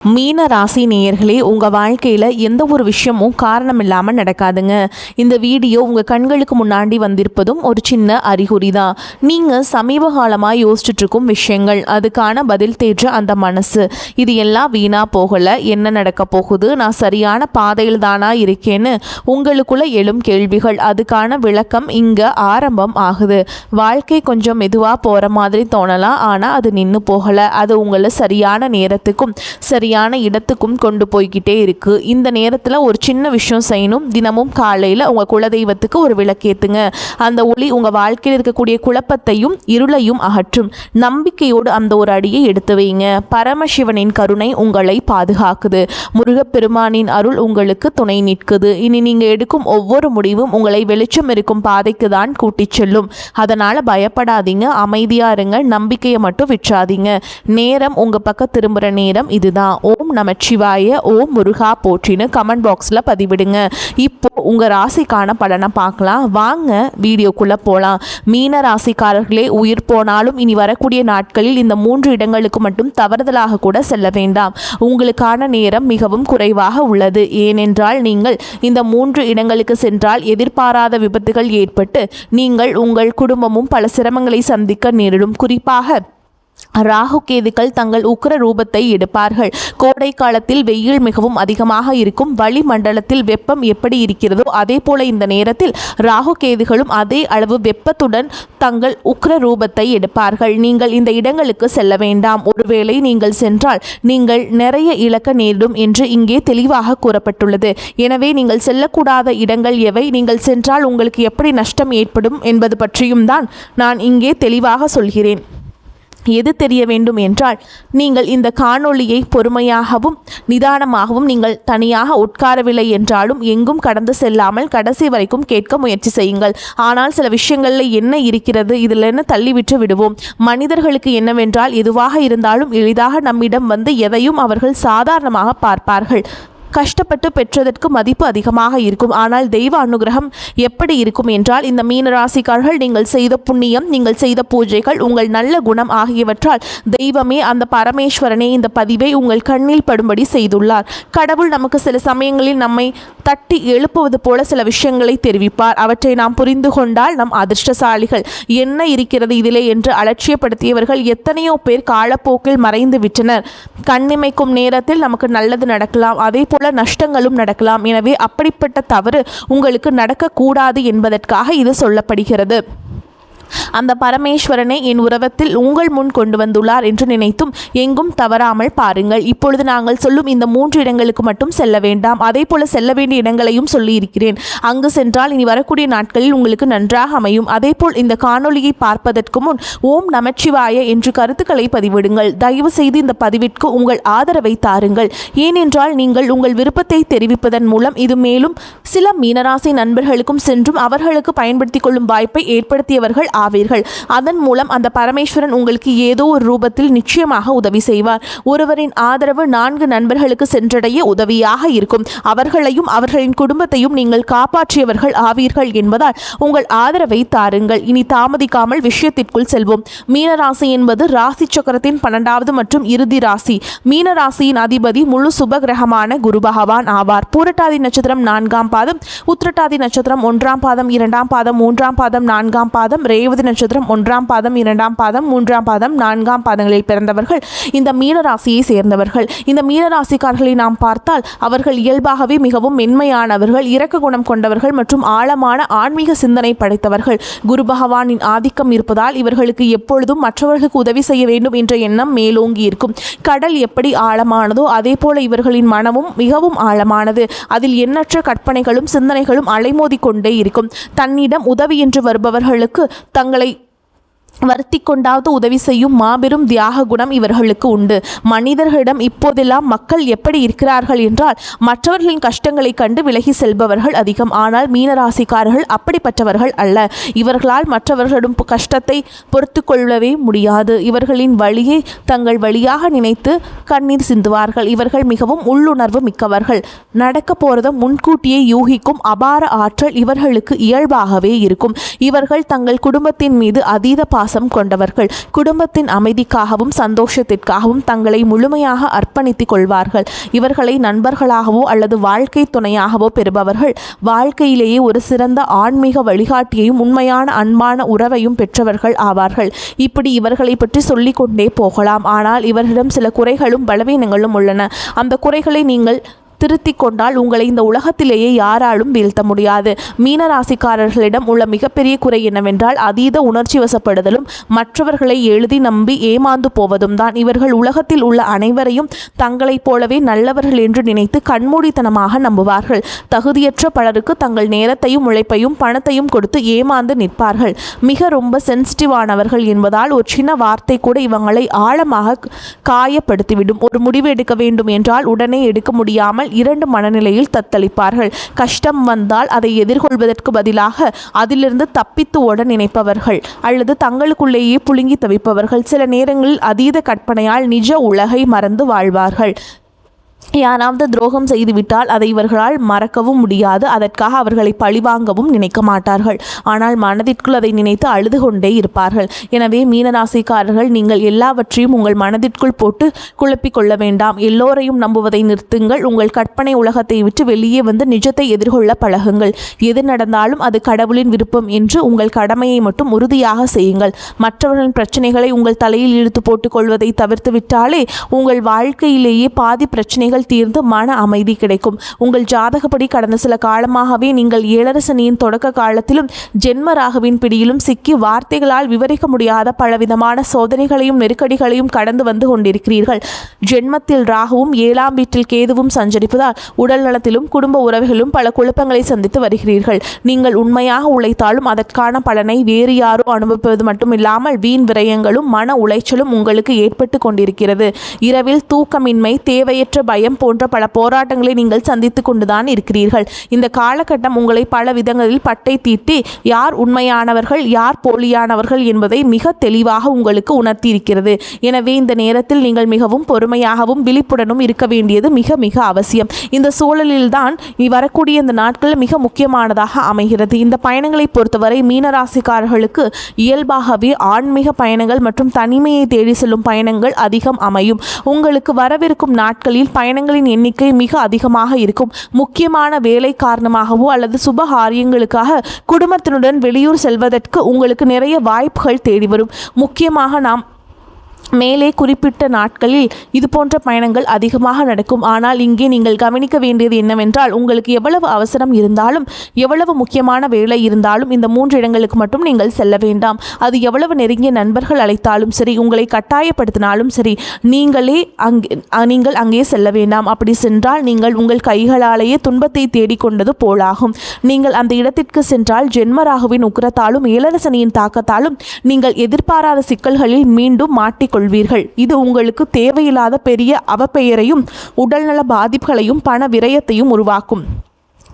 மீன ராசி நேயர்களே, உங்கள் வாழ்க்கையில் எந்த ஒரு விஷயமும் காரணம் இல்லாமல் நடக்காதுங்க. இந்த வீடியோ உங்கள் கண்களுக்கு முன்னாடி வந்திருப்பதும் ஒரு சின்ன அறிகுறி தான். நீங்கள் சமீப காலமாக யோசிச்சுட்ருக்கும் விஷயங்கள், அதுக்கான பதில் தேற்ற அந்த மனசு, இது எல்லாம் வீணாக போகலை. என்ன நடக்க போகுது, நான் சரியான பாதையில் தானா இருக்கேன்னு உங்களுக்குள்ள எழும் கேள்விகள், அதுக்கான விளக்கம் இங்கே ஆரம்பம் ஆகுது. வாழ்க்கை கொஞ்சம் மெதுவாக போகிற மாதிரி தோணலாம், ஆனால் அது நின்று போகலை. அது உங்களை சரியான நேரத்துக்கும் சரியான இடத்துக்கும் கொண்டு போய்கிட்டே இருக்கு. இந்த நேரத்தில் ஒரு சின்ன விஷயம் செய்யணும். தினமும் காலையில் உங்கள் குலதெய்வத்துக்கு ஒரு விளக்கேற்றுங்க. அந்த ஒளி உங்கள் வாழ்க்கையில் இருக்கக்கூடிய குழப்பத்தையும் இருளையும் அகற்றும். நம்பிக்கையோடு அந்த ஒரு அடியை எடுத்து வைங்க. பரமசிவனின் கருணை உங்களை பாதுகாக்குது. முருகப்பெருமானின் அருள் உங்களுக்கு துணை நிற்குது. இனி நீங்கள் எடுக்கும் ஒவ்வொரு முடிவும் உங்களை வெளிச்சம் இருக்கும் பாதைக்கு தான் கூட்டிச் செல்லும். அதனால் பயப்படாதீங்க, அமைதியாக இருங்க, நம்பிக்கையை மட்டும் விற்றாதீங்க. நேரம் உங்கள் பக்கம் திரும்புகிற நேரம் இதுதான். ஓம் நமச்சிவாய, ஓம் முருகா போற்றின்னு கமெண்ட் பாக்ஸில் பதிவிடுங்க. இப்போ உங்கள் ராசிக்கான பலனை பார்க்கலாம் வாங்க, வீடியோக்குள்ளே போகலாம். மீன ராசிக்காரர்களே, உயிர் போனாலும் இனி வரக்கூடிய நாட்களில் இந்த 3 இடங்களுக்கு மட்டும் தவறுதலாக கூட செல்ல வேண்டாம். உங்களுக்கான நேரம் மிகவும் குறைவாக உள்ளது. ஏனென்றால் நீங்கள் இந்த 3 இடங்களுக்கு சென்றால் எதிர்பாராத விபத்துகள் ஏற்பட்டு நீங்கள் உங்கள் குடும்பமும் பல சிரமங்களை சந்திக்க நேரிடும். குறிப்பாக ராகு கேதுக்கள் தங்கள் உக்கிர ரூபத்தை எடுப்பார்கள். கோடை காலத்தில் வெயில் மிகவும் அதிகமாக இருக்கும். வளிமண்டலத்தில் வெப்பம் எப்படி இருக்கிறதோ அதே போல இந்த நேரத்தில் ராகு கேதுகளும் அதே அளவு வெப்பத்துடன் தங்கள் உக்கிர ரூபத்தை எடுப்பார்கள். நீங்கள் இந்த இடங்களுக்கு செல்ல வேண்டாம். ஒருவேளை நீங்கள் சென்றால் நீங்கள் நிறைய இழக்க நேரிடும் என்று இங்கே தெளிவாக கூறப்பட்டுள்ளது. எனவே நீங்கள் செல்லக்கூடாத இடங்கள் எவை, நீங்கள் சென்றால் உங்களுக்கு எப்படி நஷ்டம் ஏற்படும் என்பது பற்றியும் தான் நான் இங்கே தெளிவாக சொல்கிறேன். எது தெரிய வேண்டும் என்றால், நீங்கள் இந்த காணொளியை பொறுமையாகவும் நிதானமாகவும் நீங்கள் தனியாக உட்காரவில்லை என்றாலும் எங்கும் கடந்து செல்லாமல் கடைசி வரைக்கும் கேட்க முயற்சி செய்யுங்கள். ஆனால் சில விஷயங்களில் என்ன இருக்கிறது, இதில் என்ன தள்ளிவிட்டு விடுவோம். மனிதர்களுக்கு என்னவென்றால், எதுவாக இருந்தாலும் எளிதாக நம்மிடம் வந்து எதையும் அவர்கள் சாதாரணமாக பார்ப்பார்கள். கஷ்டப்பட்டு பெற்றதற்கு மதிப்பு அதிகமாக இருக்கும். ஆனால் தெய்வ அனுகிரகம் எப்படி இருக்கும் என்றால், இந்த மீனராசிக்காரர்கள் நீங்கள் செய்த புண்ணியம், நீங்கள் செய்த பூஜைகள், உங்கள் நல்ல குணம் ஆகியவற்றால் தெய்வமே, அந்த பரமேஸ்வரனே இந்த பதிவை உங்கள் கண்ணில் படும்படி செய்துள்ளார். கடவுள் நமக்கு சில சமயங்களில் நம்மை தட்டி எழுப்புவது போல சில விஷயங்களை தெரிவிப்பார். அவற்றை நாம் புரிந்து கொண்டால் நம் அதிர்ஷ்டசாலிகள். என்ன இருக்கிறது இதிலே என்று அலட்சியப்படுத்தியவர்கள் எத்தனையோ பேர் காலப்போக்கில் மறைந்து விட்டனர். கண்ணிமைக்கும் நேரத்தில் நமக்கு நல்லது நடக்கலாம், அதே போல நஷ்டங்களும் நடக்கலாம். எனவே அப்படிப்பட்ட தவறு உங்களுக்கு நடக்கக்கூடாது என்பதற்காக இது சொல்லப்படுகிறது. அந்த பரமேஸ்வரனை என் உறவத்தில் உங்கள் முன் கொண்டு வந்துள்ளார் என்று நினைத்தும் எங்கும் தவறாமல் பாருங்கள். இப்பொழுது நாங்கள் சொல்லும் இந்த 3 இடங்களுக்கு மட்டும் செல்ல வேண்டாம். அதே போல செல்ல வேண்டிய இடங்களையும் சொல்லியிருக்கிறேன். அங்கு சென்றால் இனி வரக்கூடிய நாட்களில் உங்களுக்கு நன்றாக அமையும். அதே போல் இந்த காணொளியை பார்ப்பதற்கு முன் ஓம் நமச்சிவாய என்று கருத்துக்களை பதிவிடுங்கள். தயவு செய்து இந்த பதிவிற்கு உங்கள் ஆதரவை தாருங்கள். ஏனென்றால் நீங்கள் உங்கள் விருப்பத்தை தெரிவிப்பதன் மூலம் இது மேலும் சில மீனராசி நண்பர்களுக்கும் சென்றும் அவர்களுக்கு பயன்படுத்திக் கொள்ளும் வாய்ப்பை ஏற்படுத்தியவர்கள் ஆவீர்கள். அதன் மூலம் அந்த பரமேஸ்வரன் உங்களுக்கு ஏதோ ஒரு ரூபத்தில் நிச்சயமாக உதவி செய்வார். ஒருவரின் ஆதரவு 4 நண்பர்களுக்கு சென்றடைய உதவியாக இருக்கும். அவர்களையும் அவர்களின் குடும்பத்தையும் நீங்கள் காப்பாற்றியவர்கள் ஆவீர்கள் என்பதால் உங்கள் ஆதரவை தாருங்கள். இனி தாமதிக்காமல் விஷயத்திற்குள் செல்வோம். மீனராசி என்பது ராசி சக்கரத்தின் 12வது மற்றும் இறுதி ராசி. மீனராசியின் அதிபதி முழு சுப கிரகமான குரு பகவான் ஆவார். பூரட்டாதி நட்சத்திரம் 4ஆம் பாதம், உத்திரட்டாதி நட்சத்திரம் 1ஆம் பாதம், 2ஆம் பாதம், 3ஆம் பாதம், 4ஆம் பாதம், ரேவதி நட்சத்திரம் 1ஆம் பாதம், 2ஆம் பாதம், 3ஆம் பாதம், 4ஆம் பாதங்களில் பிறந்தவர்கள் இந்த மீனராசியை சேர்ந்தவர்கள். இந்த மீனராசிக்காரர்களை நாம் பார்த்தால் அவர்கள் இயல்பாகவே மிகவும் மென்மையானவர்கள், இரக்க குணம் கொண்டவர்கள் மற்றும் ஆழமான ஆன்மீக சிந்தனை படைத்தவர்கள். குரு பகவானின் ஆதிக்கம் இருப்பதால் இவர்களுக்கு எப்பொழுதும் மற்றவர்களுக்கு உதவி செய்ய வேண்டும் என்ற எண்ணம் மேலோங்கி இருக்கும். கடல் எப்படி ஆழமானதோ அதே போல இவர்களின் மனமும் மிகவும் ஆழமானது. அதில் எண்ணற்ற கற்பனைகளும் சிந்தனைகளும் அலைமோதி கொண்டே இருக்கும். தன்னிடம் உதவி என்று வருபவர்களுக்கு தங்களை வருத்தி கொண்டாவது உதவி செய்யும் மாபெரும் தியாக குணம் இவர்களுக்கு உண்டு. மனிதர்களிடம் இப்போதெல்லாம் மக்கள் எப்படி இருக்கிறார்கள் என்றால், மற்றவர்களின் கஷ்டங்களை கண்டு விலகி செல்பவர்கள் அதிகம். ஆனால் மீனராசிக்காரர்கள் அப்படிப்பட்டவர்கள் அல்ல. இவர்களால் மற்றவர்களிடம் கஷ்டத்தை பொறுத்து கொள்ளவே முடியாது. இவர்களின் வழியை தங்கள் வழியாக நினைத்து கண்ணீர் சிந்துவார்கள். இவர்கள் மிகவும் உள்ளுணர்வு மிக்கவர்கள். நடக்க போறதை முன்கூட்டியே யூகிக்கும் அபார ஆற்றல் இவர்களுக்கு இயல்பாகவே இருக்கும். இவர்கள் தங்கள் குடும்பத்தின் மீது அதீத பாசம் விசுவாசம் கொண்டவர்கள். குடும்பத்தின் அமைதிக்காகவும் சந்தோஷத்திற்காகவும் தங்களை முழுமையாக அர்ப்பணித்துக் கொள்வார்கள். இவர்களை நண்பர்களாகவோ அல்லது வாழ்க்கை துணையாகவோ பெறுபவர்கள் வாழ்க்கையிலேயே ஒரு சிறந்த ஆன்மீக வழிகாட்டியையும் உண்மையான அன்பான உறவையும் பெற்றவர்கள் ஆவார்கள். இப்படி இவர்களை பற்றி சொல்லிக்கொண்டே போகலாம். ஆனால் இவர்களிடம் சில குறைகளும் பலவீனங்களும் உள்ளன. அந்த குறைகளை நீங்கள் திருத்திக் கொண்டால் உங்களை இந்த உலகத்திலேயே யாராலும் வீழ்த்த முடியாது. மீன ராசிக்காரர்களிடம் உள்ள மிகப்பெரிய குறை என்னவென்றால் அதீத உணர்ச்சி வசப்படுதலும் மற்றவர்களை எழுதி நம்பி ஏமாந்து போவதும் தான். இவர்கள் உலகத்தில் உள்ள அனைவரையும் தங்களைப் போலவே நல்லவர்கள் என்று நினைத்து கண்மூடித்தனமாக நம்புவார்கள். தகுதியற்ற பலருக்கு தங்கள் நேரத்தையும் உழைப்பையும் பணத்தையும் கொடுத்து ஏமாந்து நிற்பார்கள். ரொம்ப சென்சிட்டிவானவர்கள் என்பதால் ஒரு சின்ன வார்த்தை கூட இவங்களை ஆழமாக காயப்படுத்திவிடும். ஒரு முடிவு எடுக்க வேண்டும் என்றால் உடனே எடுக்க முடியாமல் இரண்டு மனநிலையில் தத்தளிப்பார்கள். கஷ்டம் வந்தால் அதை எதிர்கொள்வதற்கு பதிலாக அதிலிருந்து தப்பித்து ஓட நினைப்பவர்கள் அல்லது தங்களுக்குள்ளேயே புழுங்கி தவிப்பவர்கள். சில நேரங்களில் அதீத கற்பனையால் நிஜ உலகை மறந்து வாழ்வார்கள். யாராவது துரோகம் செய்துவிட்டால் அதை இவர்களால் மறக்கவும் முடியாது. அதற்காக அவர்களை பழிவாங்கவும் நினைக்க மாட்டார்கள். ஆனால் மனதிற்குள் அதை நினைத்து அழுது கொண்டே இருப்பார்கள். எனவே மீனராசிக்காரர்கள், நீங்கள் எல்லாவற்றையும் உங்கள் மனதிற்குள் போட்டு குழப்பிக் கொள்ள வேண்டாம். எல்லோரையும் நம்புவதை நிறுத்துங்கள். உங்கள் கற்பனை உலகத்தை விட்டு வெளியே வந்து நிஜத்தை எதிர்கொள்ள பழகுங்கள். எது நடந்தாலும் அது கடவுளின் விருப்பம் என்று உங்கள் கடமையை மட்டும் உறுதியாக செய்யுங்கள். மற்றவர்களின் பிரச்சனைகளை உங்கள் தலையில் இழுத்து போட்டுக் கொள்வதை தவிர்த்து விட்டாலே உங்கள் வாழ்க்கையிலேயே பாதி பிரச்சனைகள் தீர்ந்து மன அமைதி கிடைக்கும். உங்கள் ஜாதகப்படி கடந்த சில காலமாகவே நீங்கள் ஏழரசனியின் தொடக்க காலத்திலும் ஜென்ம ராகுவின் பிடியிலும் சிக்கி வார்த்தைகளால் விவரிக்க முடியாத பலவிதமான சோதனைகளையும் நெருக்கடிகளையும் கடந்து வந்து கொண்டிருக்கிறீர்கள். ஜென்மத்தில் ராகுவும் 7ஆம் வீட்டில் கேதுவும் சஞ்சரிப்பதால் உடல் நலத்திலும் குடும்ப உறவுகளிலும் பல குழப்பங்களை சந்தித்து வருகிறீர்கள். நீங்கள் உண்மையாக உழைத்தாலும் அதற்கான பலனை வேறு யாரோ அனுபவிப்பது மட்டுமில்லாமல் வீண் விரயங்களும் மன உளைச்சலும் உங்களுக்கு ஏற்பட்டு கொண்டிருக்கிறது. இரவில் தூக்கமின்மை, தேவையற்ற பயம் போன்ற பல போராட்டங்களை நீங்கள் சந்தித்து கொண்டுதான் இருக்கிறீர்கள். இந்த காலகட்டம் உங்களை பல விதங்களில் பட்டை தீட்டி யார் உண்மையானவர்கள் யார் போலியானவர்கள் என்பதை மிக தெளிவாக உங்களுக்கு உணர்த்தியிருக்கிறது. எனவே இந்த நேரத்தில் நீங்கள் மிகவும் பொறுமையாகவும் விழிப்புடனும் இருக்க வேண்டியது மிக மிக அவசியம். இந்த சூழலில்தான் வரக்கூடிய இந்த நாட்கள் மிக முக்கியமானதாக அமைகிறது. இந்த பயணங்களை பொறுத்தவரை மீனராசிக்காரர்களுக்கு இயல்பாகவே ஆன்மீக பயணங்கள் மற்றும் தனிமையை தேடி செல்லும் பயணங்கள் அதிகம் அமையும். உங்களுக்கு வரவிருக்கும் நாட்களில் பயணங்களின் எண்ணிக்கை மிக அதிகமாக இருக்கும். முக்கியமான வேலை காரணமாகவோ அல்லது சுபகாரியங்களுக்காக குடும்பத்தினுடன் வெளியூர் செல்வதற்கு உங்களுக்கு நிறைய வாய்ப்புகள் தேடி வரும். முக்கியமாக நாம் மேலே குறிப்பிட்ட நாட்களில் இது போன்ற பயணங்கள் அதிகமாக நடக்கும். ஆனால் இங்கே நீங்கள் கவனிக்க வேண்டியது என்னவென்றால் உங்களுக்கு எவ்வளவு அவசரம் இருந்தாலும் எவ்வளவு முக்கியமான வேலை இருந்தாலும் இந்த 3 இடங்களுக்கு மட்டும் நீங்கள் செல்ல வேண்டாம். அது எவ்வளவு நெருங்கிய நண்பர்கள் அழைத்தாலும் சரி, உங்களை கட்டாயப்படுத்தினாலும் சரி, நீங்கள் அங்கே செல்ல வேண்டாம். அப்படி சென்றால் நீங்கள் உங்கள் கைகளாலேயே துன்பத்தை தேடிக்கொண்டது போலாகும். நீங்கள் அந்த இடத்திற்கு சென்றால் ஜென்மராகுவின் உக்கிரத்தாலும் ஏழரசனியின் தாக்கத்தாலும் நீங்கள் எதிர்பாராத சிக்கல்களில் மீண்டும் மாட்டிக்கொள்வீர்கள். இது உங்களுக்கு தேவையில்லாத பெரிய அவப்பெயரையும் உடல்நல பாதிப்புகளையும் பண விரயத்தையும் உருவாக்கும்.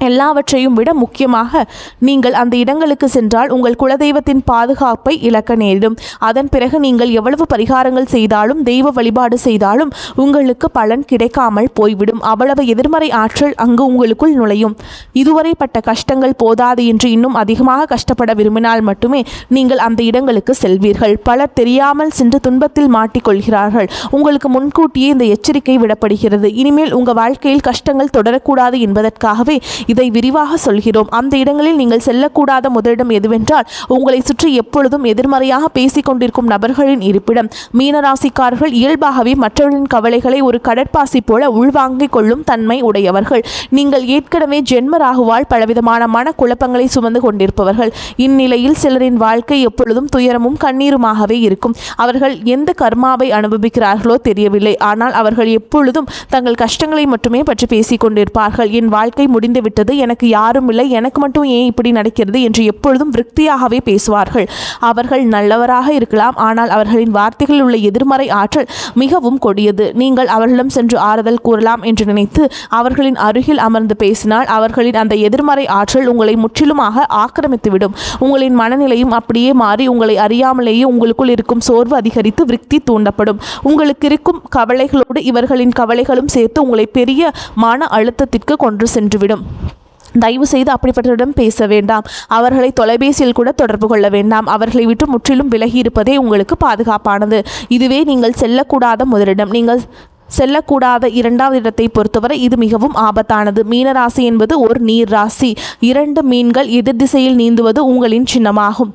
எல்லாவற்றையும் விட முக்கியமாக நீங்கள் அந்த இடங்களுக்கு சென்றால் உங்கள் குலதெய்வத்தின் பாதுகாப்பை இழக்க நேரிடும். அதன் பிறகு நீங்கள் எவ்வளவு பரிகாரங்கள் செய்தாலும் தெய்வ வழிபாடு செய்தாலும் உங்களுக்கு பலன் கிடைக்காமல் போய்விடும். அவ்வளவு எதிர்மறை ஆற்றல் அங்கு உங்களுக்குள் நுழையும். இதுவரை பட்ட கஷ்டங்கள் போதாது என்று இன்னும் அதிகமாக கஷ்டப்பட விரும்பினால் மட்டுமே நீங்கள் அந்த இடங்களுக்கு செல்வீர்கள். பலர் தெரியாமல் சென்று துன்பத்தில் மாட்டிக்கொள்கிறார்கள். உங்களுக்கு முன்கூட்டியே இந்த எச்சரிக்கை விடப்படுகிறது. இனிமேல் உங்கள் வாழ்க்கையில் கஷ்டங்கள் தொடரக்கூடாது என்பதற்காகவே இதை விரிவாக சொல்கிறோம். அந்த இடங்களில் நீங்கள் செல்லக்கூடாத முதலிடம் எதுவென்றால் உங்களை சுற்றி எப்பொழுதும் எதிர்மறையாக பேசிக் கொண்டிருக்கும் நபர்களின் இருப்பிடம். மீனராசிக்காரர்கள் இயல்பாகவே மற்றவர்களின் கவலைகளை ஒரு கடற்பாசி போல உள்வாங்கிக் கொள்ளும் தன்மை உடையவர்கள். நீங்கள் ஏற்கனவே ஜென்ம ராகுவால் பலவிதமான மன குழப்பங்களை சுமந்து கொண்டிருப்பவர்கள். இந்நிலையில் சிலரின் வாழ்க்கை எப்பொழுதும் துயரமும் கண்ணீருமாகவே இருக்கும். அவர்கள் எந்த கர்மாவை அனுபவிக்கிறார்களோ தெரியவில்லை. ஆனால் அவர்கள் எப்பொழுதும் தங்கள் கஷ்டங்களை மட்டுமே பற்றி பேசிக் கொண்டிருப்பார்கள். என் வாழ்க்கை முடிந்து விட்டது, எனக்கு யாரும் இல்லை, எனக்கு மட்டும் ஏன் இப்படி நடக்கிறது என்று எப்பொழுதும் விரக்தியாகவே பேசுவார்கள். அவர்கள் நல்லவராக இருக்கலாம், ஆனால் அவர்களின் வார்த்தைகளில் உள்ள எதிர்மறை ஆற்றல் மிகவும் கொடியது. நீங்கள் அவர்களிடம் சென்று ஆறுதல் கூறலாம் என்று நினைத்து அவர்களின் அருகில் அமர்ந்து பேசினால் அவர்களின் அந்த எதிர்மறை ஆற்றல் உங்களை முற்றிலுமாக ஆக்கிரமித்துவிடும். உங்களின் மனநிலையும் அப்படியே மாறி உங்களை அறியாமலேயே உங்களுக்குள் இருக்கும் சோர்வு அதிகரித்து விரக்தி தூண்டப்படும். உங்களுக்கு இருக்கும் கவலைகளோடு இவர்களின் கவலைகளும் சேர்த்து உங்களை பெரிய மன அழுத்தத்திற்கு கொண்டு சென்றுவிடும். தயவு செய்து அப்படிப்பட்டவரிடம் பேச வேண்டாம். அவர்களை தொலைபேசியில் கூட தொடர்பு கொள்ள வேண்டாம். அவர்களை விட்டு முற்றிலும் விலகி இருப்பதே உங்களுக்கு பாதுகாப்பானது. இதுவே நீங்கள் செல்லக்கூடாத முதலிடம். நீங்கள் செல்லக்கூடாத இரண்டாவது இடத்தை பொறுத்தவரை இது மிகவும் ஆபத்தானது. மீனராசி என்பது ஒரு நீர் ராசி. 2 மீன்கள் எதிர் திசையில் நீந்துவது உங்களின் சின்னமாகும்.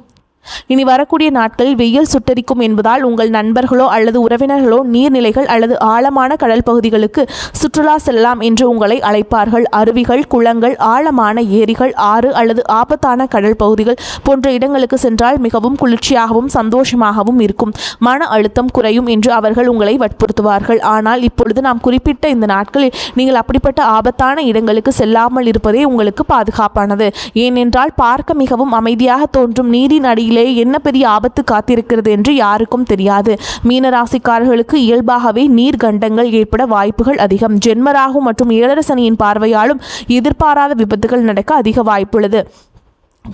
இனி வரக்கூடிய நாட்களில் வெயில் சுட்டரிக்கும் என்பதால் உங்கள் நண்பர்களோ அல்லது உறவினர்களோ நீர்நிலைகள் அல்லது ஆழமான கடல் பகுதிகளுக்கு சுற்றுலா செல்லலாம் என்று உங்களை அழைப்பார்கள். அருவிகள், குளங்கள், ஆழமான ஏரிகள், ஆறு அல்லது ஆபத்தான கடல் பகுதிகள் போன்ற இடங்களுக்கு சென்றால் மிகவும் குளிர்ச்சியாகவும் சந்தோஷமாகவும் இருக்கும். மன அழுத்தம் குறையும் என்று அவர்கள் உங்களை வற்புறுத்துவார்கள். ஆனால் இப்பொழுது நாம் குறிப்பிட்ட இந்த நாட்களில் நீங்கள் அப்படிப்பட்ட ஆபத்தான இடங்களுக்கு செல்லாமல் இருப்பதே உங்களுக்கு பாதுகாப்பானது. ஏனென்றால் பார்க்க மிகவும் அமைதியாக தோன்றும் நீரின் அடியில் என்ன பெரிய ஆபத்து காத்திருக்கிறது என்று யாருக்கும் தெரியாது. மீனராசிக்காரர்களுக்கு இயல்பாகவே நீர்கண்டங்கள் ஏற்பட வாய்ப்புகள் அதிகம். ஜென்மராகு மற்றும் ஏழரை சனியின் பார்வையாலும் எதிர்பாராத விபத்துகள் நடக்க அதிக வாய்ப்புள்ளது.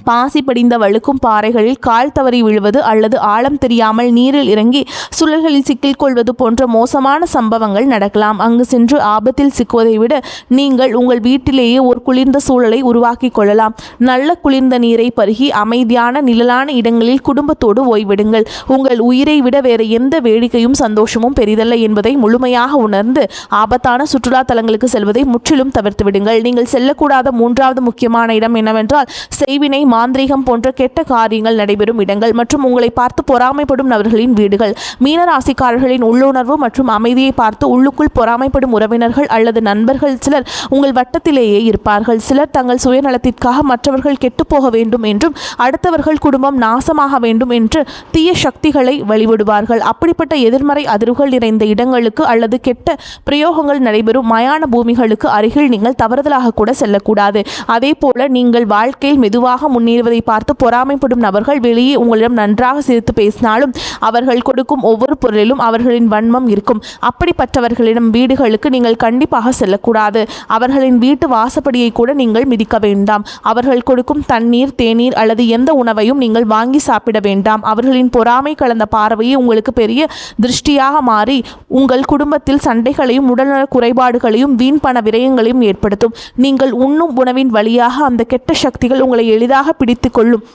பாசி படிந்த வழுக்கும் பாறைகளில் கால் தவறி விழுவது அல்லது ஆழம் தெரியாமல் நீரில் இறங்கி சுழல்களில் சிக்கிக் கொள்வது போன்ற மோசமான சம்பவங்கள் நடக்கலாம். அங்கு சென்று ஆபத்தில் சிக்குவதை விட நீங்கள் உங்கள் வீட்டிலேயே ஒரு குளிர்ந்த சூழலை உருவாக்கி கொள்ளலாம். நல்ல குளிர்ந்த நீரை பருகி அமைதியான நிழலான இடங்களில் குடும்பத்தோடு ஓய்வெடுங்கள். உங்கள் உயிரை விட வேறு எந்த வேடிக்கையும் சந்தோஷமும் பெரிதல்ல என்பதை முழுமையாக உணர்ந்து ஆபத்தான சுற்றுலா தலங்களுக்கு செல்வதை முற்றிலும் தவிர்த்து விடுங்கள். நீங்கள் செல்லக்கூடாத 3வது முக்கியமான இடம் என்னவென்றால் செய்வினை, மாந்திரீகம் போன்ற கெட்ட காரியங்கள் நடைபெறும் இடங்கள் மற்றும் உங்களை பார்த்து பொறாமைப்படும் நபர்களின் வீடுகள். மீனராசிக்காரர்களின் உள்ளுணர்வு மற்றும் அமைதியை பார்த்து உள்ளுக்குள் பொறாமைப்படும் உறவினர்கள் அல்லது நண்பர்கள் சிலர் உங்கள் வட்டத்திலேயே இருப்பார்கள். சிலர் தங்கள் சுயநலத்திற்காக மற்றவர்கள் கெட்டுப்போக வேண்டும் என்றும் அடுத்தவர்கள் குடும்பம் நாசமாக வேண்டும் என்று தீய சக்திகளை வழிபடுவார்கள். அப்படிப்பட்ட எதிர்மறை அதிர்வுகள் நிறைந்த இடங்களுக்கு அல்லது கெட்ட பிரயோகங்கள் நடைபெறும் மயான பூமிகளுக்கு அருகில் நீங்கள் தவறுதலாக கூட செல்லக்கூடாது. அதே போல நீங்கள் வாழ்க்கையில் மெதுவாக முன்னேறுவதை பார்த்து பொறாமைப்படும் நபர்கள் வெளியே உங்களிடம் நன்றாக சிரித்து பேசினாலும் அவர்கள் கொடுக்கும் ஒவ்வொரு பொருளிலும் அவர்களின் வன்மம் இருக்கும். அப்படிப்பட்டவர்களிடம் வீடுகளுக்கு நீங்கள் கண்டிப்பாக செல்லக்கூடாது. அவர்களின் வீட்டு வாசப்படியை கூட நீங்கள் மிதிக்க வேண்டாம். அவர்கள் கொடுக்கும் தண்ணீர், தேநீர் அல்லது எந்த உணவையும் நீங்கள் வாங்கி சாப்பிட வேண்டாம். அவர்களின் பொறாமை கலந்த பார்வையை உங்களுக்கு பெரிய திருஷ்டியாக மாறி உங்கள் குடும்பத்தில் சண்டைகளையும் உடல்நல குறைபாடுகளையும் வீண் பண விரயங்களையும் ஏற்படுத்தும். நீங்கள் உண்ணும் உணவின் வழியாக அந்த கெட்ட சக்திகள் உங்களை எளிதாக பிடித்து கொள்ளும்.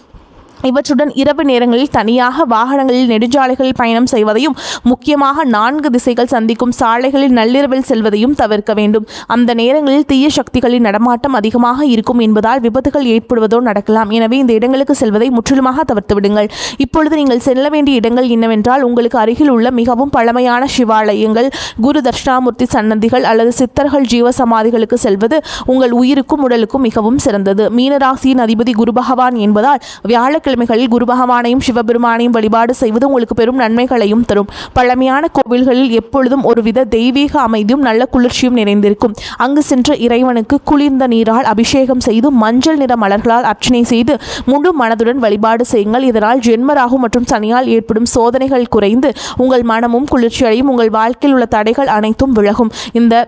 இவற்றுடன் இரவு நேரங்களில் தனியாக வாகனங்களில் நெடுஞ்சாலைகளில் பயணம் செய்வதையும் முக்கியமாக 4 திசைகள் சந்திக்கும் சாலைகளில் நள்ளிரவில் செல்வதையும் தவிர்க்க வேண்டும். அந்த நேரங்களில் தீய சக்திகளின் நடமாட்டம் அதிகமாக இருக்கும் என்பதால் விபத்துகள் ஏற்படுவதோ நடக்கலாம். எனவே இந்த இடங்களுக்கு செல்வதை முற்றிலுமாக தவிர்த்து விடுங்கள். இப்பொழுது நீங்கள் செல்ல வேண்டிய இடங்கள் என்னவென்றால் உங்களுக்கு அருகில் உள்ள மிகவும் பழமையான சிவாலயங்கள், குரு தட்சிணாமூர்த்தி சன்னதிகள் அல்லது சித்தர்கள் ஜீவ சமாதிகளுக்கு செல்வது உங்கள் உயிருக்கும் உடலுக்கும் மிகவும் சிறந்தது. மீனராசியின் அதிபதி குரு பகவான் என்பதால் வியாழக்கிழமைகளில் குரு பகவானையும் சிவபெருமானையும் வழிபாடு செய்வது உங்களுக்கு பெரும் நன்மைகளையும் தரும். பழமையான கோவில்களில் எப்பொழுதும் ஒருவித தெய்வீக அமைதியும் நல்ல குளிர்ச்சியும் நிறைந்திருக்கும். அங்கு சென்ற இறைவனுக்கு குளிர்ந்த நீரால் அபிஷேகம் செய்து மஞ்சள் நிற மலர்களால் அர்ச்சனை செய்து முழு மனதுடன் வழிபாடு செய்யுங்கள். இதனால் ஜென்மராகு மற்றும் சனியால் ஏற்படும் சோதனைகள் குறைந்து உங்கள் மனமும் குளிர்ச்சியடையும். உங்கள் வாழ்க்கையில் உள்ள தடைகள் அனைத்தும் விலகும். இந்த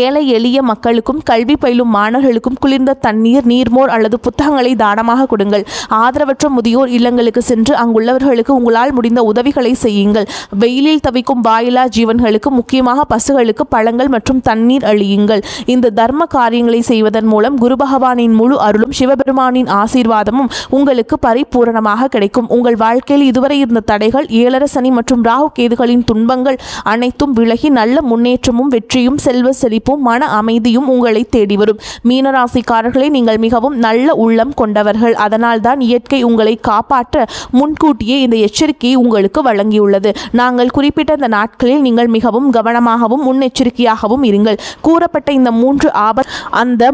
ஏழை எளிய மக்களுக்கும் கல்வி பயிலும் மாணவர்களுக்கும் குளிர்ந்த தண்ணீர், நீர்மோர் அல்லது புத்தகங்களை தானமாக கொடுங்கள். ஆதரவற்ற முதியோர் இல்லங்களுக்கு சென்று அங்குள்ளவர்களுக்கு உங்களால் முடிந்த உதவிகளை செய்யுங்கள். வெயிலில் தவிக்கும் வாயிலா ஜீவன்களுக்கு, முக்கியமாக பசுகளுக்கு பழங்கள் மற்றும் தண்ணீர் அளியுங்கள். இந்த தர்ம காரியங்களை செய்வதன் மூலம் குரு பகவானின் முழு அருளும் சிவபெருமானின் ஆசீர்வாதமும் உங்களுக்கு பரிபூரணமாக கிடைக்கும். உங்கள் வாழ்க்கையில் இதுவரை இருந்த தடைகள், ஏழரை சனி மற்றும் ராகு கேதுகளின் துன்பங்கள் அனைத்தும் விலகி நல்ல முன்னேற்றமும் வெற்றியும் செல்வ செழிப்பும் மன அமைதியும் உங்களை தேடி வரும். மீனராசிக்காரர்களை நீங்கள் மிகவும் நல்ல உள்ளம் கொண்டவர்கள். அதனால்தான் இயற்கை உங்களை காப்பாற்ற முன்கூட்டியே இந்த எச்சரிக்கையை உங்களுக்கு வழங்கியுள்ளது. நாங்கள் குறிப்பிட்ட இந்த நாட்களில் நீங்கள் மிகவும் கவனமாகவும் முன்னெச்சரிக்கையாகவும் இருங்கள். கூறப்பட்ட இந்த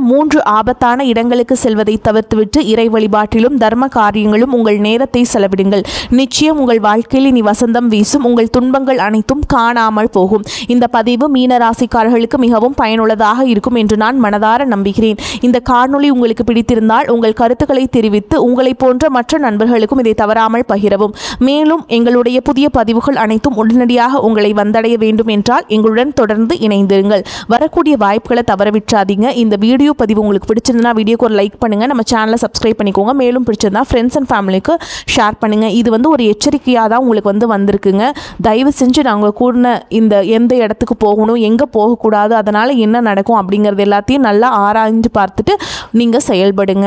3 ஆபத்தான இடங்களுக்கு செல்வதை தவிர்த்துவிட்டு இறை வழிபாட்டிலும் தர்ம காரியங்களும் உங்கள் நேரத்தை செலவிடுங்கள். நிச்சயம் உங்கள் வாழ்க்கையில் இனி வசந்தம் வீசும். உங்கள் துன்பங்கள் அனைத்தும் காணாமல் போகும். இந்த பதிவு மீனராசிக்காரர்களுக்கு மிகவும் பயனுள்ளதாக இருக்கும் என்று நான் மனதார நம்புகிறேன். இந்த காணொளி உங்களுக்கு பிடித்திருந்தால் உங்கள் கருத்துக்களை தெரிவித்து உங்களை போன்ற மற்ற நண்பர்களுக்கும் இதை தவறாமல் பகிரவும். மேலும் எங்களுடைய புதிய பதிவுகள் அனைத்தும் உடனடியாக உங்களை வந்தடைய வேண்டும் என்றால் எங்களுடன் தொடர்ந்து இணைந்திருங்கள். வரக்கூடிய வாய்ப்புகளை தவறவிட்டாதீங்க. இந்த வீடியோ பதிவு உங்களுக்கு பிடிச்சிருந்தா வீடியோக்கு ஒரு லைக் பண்ணுங்க, நம்ம சேனலை சப்ஸ்கிரைப் பண்ணிக்கோங்க. மேலும் பிடிச்சிருந்தா ஃப்ரெண்ட்ஸ் அண்ட் ஃபேமிலிக்கு ஷேர் பண்ணுங்க. இது ஒரு எச்சரிக்கையாக தான் உங்களுக்கு வந்திருக்குங்க. தயவு செஞ்சு நாங்கள் கூடின இந்த எந்த இடத்துக்கு போகணும், எங்கே போகக்கூடாது, அதனால் இதனால் என்ன நடக்கும் அப்படிங்கிறது எல்லாத்தையும் நல்லா ஆராய்ஞ்சு பார்த்துட்டு நீங்கள் செயல்படுங்க.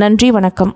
நன்றி, வணக்கம்.